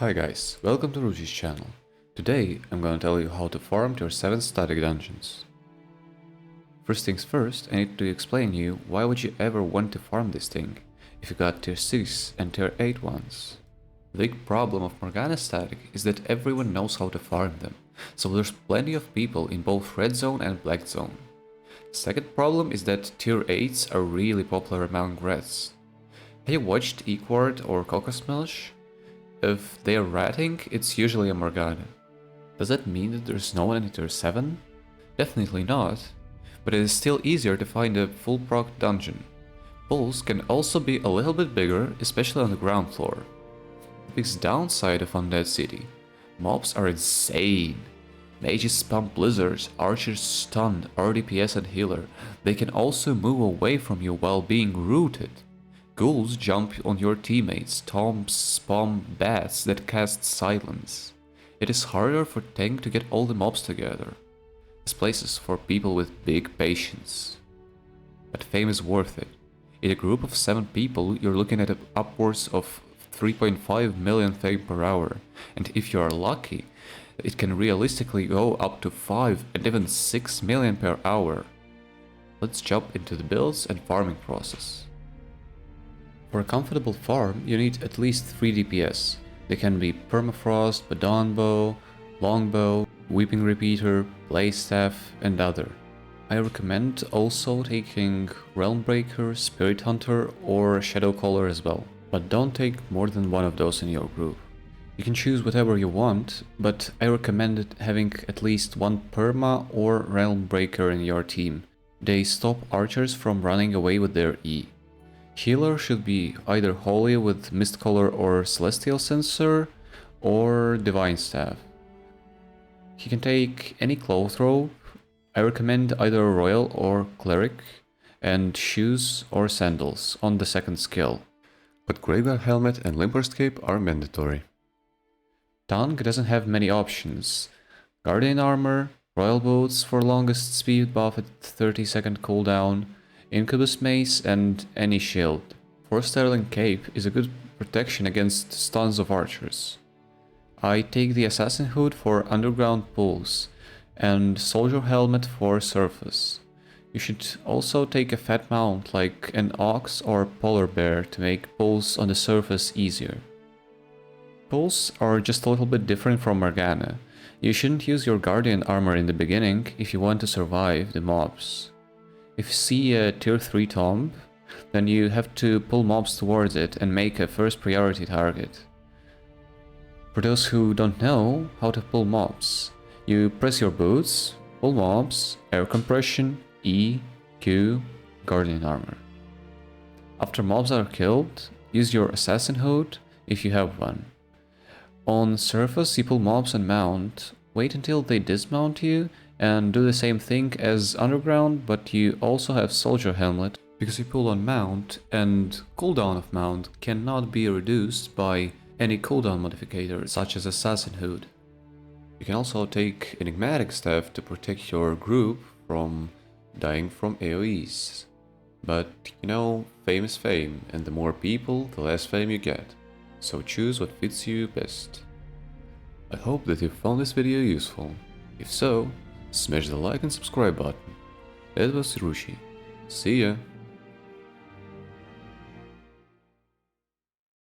Hi guys, welcome to Ruchi's channel. Today I'm gonna tell you how to farm your 7 static dungeons. First things first, I need to explain you why would you ever want to farm this thing if you got tier 6 and tier 8 ones. The big problem of Morgana static is that everyone knows how to farm them, so there's plenty of people in both red zone and black zone. Second problem is that tier 8s are really popular among reds. Have you watched Equard or Cocosmilch? If they are ratting, it's usually a Morgana. Does that mean that there's no one in tier 7? Definitely not, but it is still easier to find a full proc dungeon. Pulls can also be a little bit bigger, especially on the ground floor. The biggest downside of Undead City: mobs are insane. Mages spam blizzards, archers stun, RDPS and healer. They can also move away from you while being rooted. Ghouls jump on your teammates, tombs spawn bats that cast silence. It is harder for tank to get all the mobs together. This place is for people with big patience. But fame is worth it. In a group of 7 people, you're looking at upwards of 3.5 million fame per hour, and if you are lucky, it can realistically go up to 5 and even 6 million per hour. Let's jump into the builds and farming process. For a comfortable farm, you need at least 3 DPS. They can be Permafrost, Badon Bow, Longbow, Weeping Repeater, Blaze Staff, and other. I recommend also taking Realmbreaker, Spirit Hunter, or Shadowcaller as well, but don't take more than one of those in your group. You can choose whatever you want, but I recommend having at least one Perma or Realmbreaker in your team. They stop archers from running away with their E. Healer should be either Holy with Mistcaller or Celestial Censer, or Divine Staff. He can take any cloth robe. I recommend either Royal or Cleric, and shoes or sandals on the second skill. But Graveyard Helmet and Limber's Cape are mandatory. Tank doesn't have many options. Guardian Armor, Royal Boots for longest speed buff at 30-second cooldown, Incubus Mace, and any shield. 4 Sterling Cape is a good protection against stuns of archers. I take the Assassin Hood for underground pulls, and Soldier Helmet for surface. You should also take a fat mount like an Ox or Polar Bear to make pulls on the surface easier. Pulls are just a little bit different from Morgana. You shouldn't use your Guardian Armor in the beginning if you want to survive the mobs. If you see a tier 3 tomb, then you have to pull mobs towards it and make a first priority target. For those who don't know how to pull mobs, you press your boots, pull mobs, air compression, E, Q, Guardian Armor. After mobs are killed, use your Assassin Hood if you have one. On surface you pull mobs and mount, wait until they dismount you, and do the same thing as underground, but you also have Soldier Helmet, because you pull on mount, and cooldown of mount cannot be reduced by any cooldown modificator such as Assassin Hood. You can also take Enigmatic Staff to protect your group from dying from AoEs. But you know, fame is fame, and the more people, the less fame you get. So choose what fits you best. I hope that you found this video useful. If so, smash the like and subscribe button. That was Ruchi. See ya!